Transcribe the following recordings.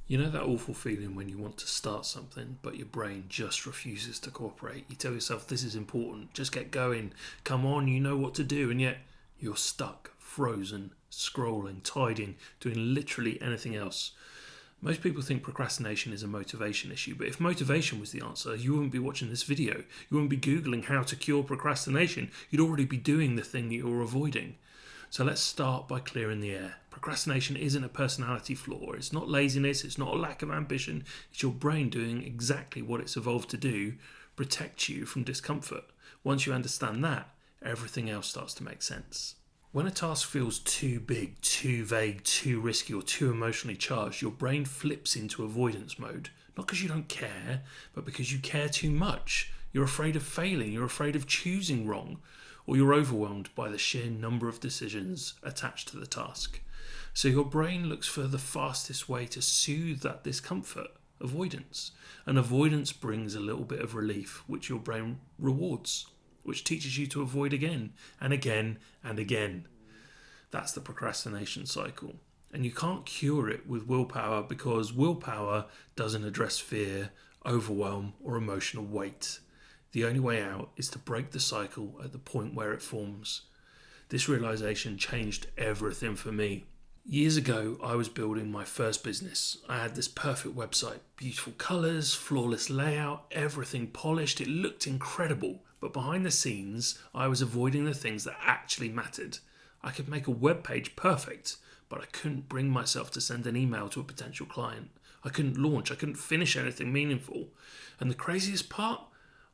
You know that awful feeling when you want to start something, but your brain just refuses to cooperate? You tell yourself, this is important, just get going, come on, you know what to do, and yet you're stuck, frozen, scrolling, tidying, doing literally anything else. Most people think procrastination is a motivation issue, but if motivation was the answer, you wouldn't be watching this video. You wouldn't be Googling how to cure procrastination. You'd already be doing the thing that you're avoiding. So let's start by clearing the air. Procrastination isn't a personality flaw. It's not laziness. It's not a lack of ambition. It's your brain doing exactly what it's evolved to do, protect you from discomfort. Once you understand that, everything else starts to make sense. When a task feels too big, too vague, too risky, or too emotionally charged, your brain flips into avoidance mode. Not because you don't care, but because you care too much. You're afraid of failing. You're afraid of choosing wrong. Or you're overwhelmed by the sheer number of decisions attached to the task. So your brain looks for the fastest way to soothe that discomfort, avoidance. And avoidance brings a little bit of relief, which your brain rewards, which teaches you to avoid again and again and again. That's the procrastination cycle. And you can't cure it with willpower because willpower doesn't address fear, overwhelm, or emotional weight. The only way out is to break the cycle at the point where it forms. This realization changed everything for me. Years ago, I was building my first business. I had this perfect website, beautiful colours, flawless layout, everything polished. It looked incredible. But behind the scenes, I was avoiding the things that actually mattered. I could make a web page perfect, but I couldn't bring myself to send an email to a potential client. I couldn't launch. I couldn't finish anything meaningful. And the craziest part?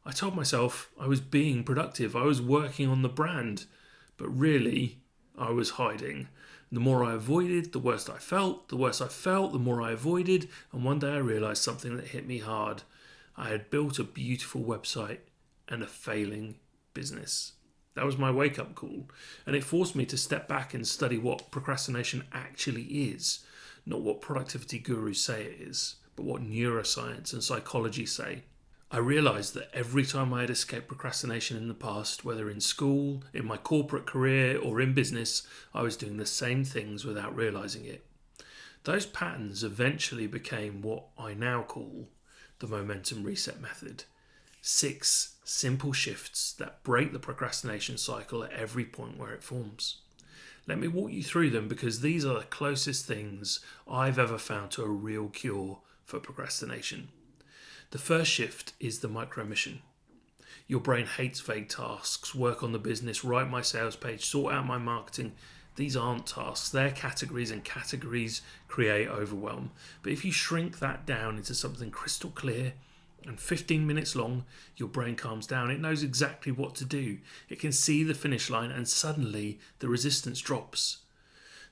I told myself I was being productive, I was working on the brand, but really I was hiding. The more I avoided, the worse I felt, the worse I felt, the more I avoided, and one day I realised something that hit me hard. I had built a beautiful website and a failing business. That was my wake-up call, and it forced me to step back and study what procrastination actually is, not what productivity gurus say it is, but what neuroscience and psychology say. I realised that every time I had escaped procrastination in the past, whether in school, in my corporate career, or in business, I was doing the same things without realising it. Those patterns eventually became what I now call the momentum reset method. 6 simple shifts that break the procrastination cycle at every point where it forms. Let me walk you through them because these are the closest things I've ever found to a real cure for procrastination. The first shift is the micro mission. Your brain hates vague tasks, work on the business, write my sales page, sort out my marketing. These aren't tasks, they're categories, and categories create overwhelm. But if you shrink that down into something crystal clear and 15 minutes long, your brain calms down. It knows exactly what to do. It can see the finish line and suddenly the resistance drops.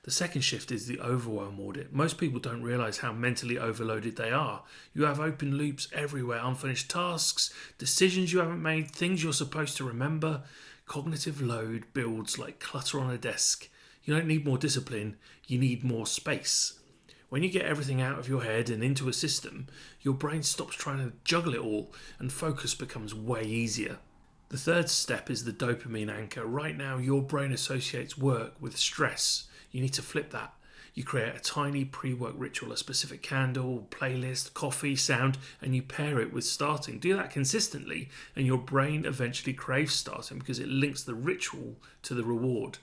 The second shift is the overwhelm audit. Most people don't realise how mentally overloaded they are. You have open loops everywhere, unfinished tasks, decisions you haven't made, things you're supposed to remember. Cognitive load builds like clutter on a desk. You don't need more discipline, you need more space. When you get everything out of your head and into a system, your brain stops trying to juggle it all and focus becomes way easier. The third step is the dopamine anchor. Right now, your brain associates work with stress. You need to flip that. You create a tiny pre-work ritual, a specific candle, playlist, coffee, sound, and you pair it with starting. Do that consistently, and your brain eventually craves starting because it links the ritual to the reward.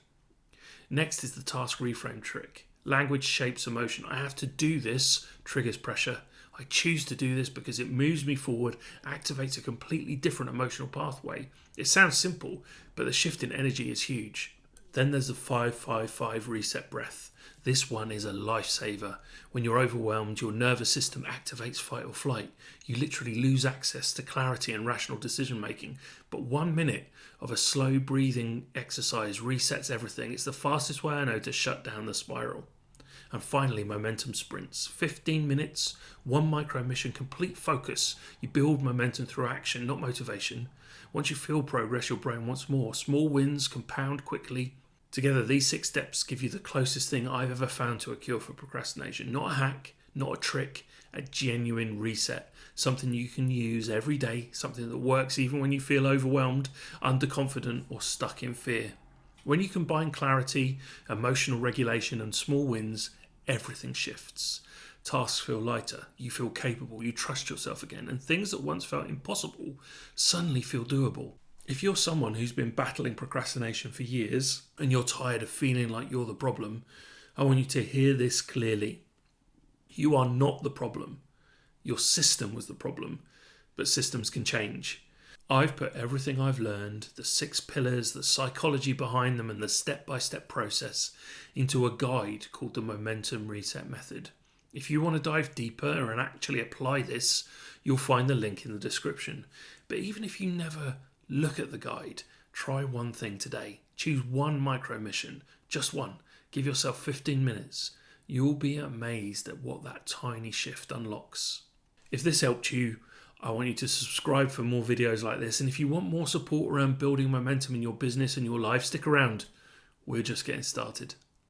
Next is the task reframe trick. Language shapes emotion. I have to do this triggers pressure. I choose to do this because it moves me forward, activates a completely different emotional pathway. It sounds simple, but the shift in energy is huge. Then there's the 5-5-5 reset breath. This one is a lifesaver. When you're overwhelmed, your nervous system activates fight or flight. You literally lose access to clarity and rational decision making. But 1 minute of a slow breathing exercise resets everything. It's the fastest way I know to shut down the spiral. And finally, momentum sprints. 15 minutes, 1 micro mission, complete focus. You build momentum through action, not motivation. Once you feel progress, your brain wants more. Small wins compound quickly. Together, these 6 steps give you the closest thing I've ever found to a cure for procrastination. Not a hack, not a trick, a genuine reset. Something you can use every day, something that works even when you feel overwhelmed, underconfident, or stuck in fear. When you combine clarity, emotional regulation, and small wins, everything shifts. tasks feel lighter, you feel capable, you trust yourself again, and things that once felt impossible suddenly feel doable. If you're someone who's been battling procrastination for years and you're tired of feeling like you're the problem, I want you to hear this clearly. You are not the problem. Your system was the problem, but systems can change. I've put everything I've learned, the 6 pillars, the psychology behind them, and the step-by-step process into a guide called the Momentum Reset Method. If you want to dive deeper and actually apply this, you'll find the link in the description. But even if you never look at the guide, try one thing today. Choose one micro mission, just one. Give yourself 15 minutes. You'll be amazed at what that tiny shift unlocks. If this helped you, I want you to subscribe for more videos like this. And if you want more support around building momentum in your business and your life, stick around. We're just getting started.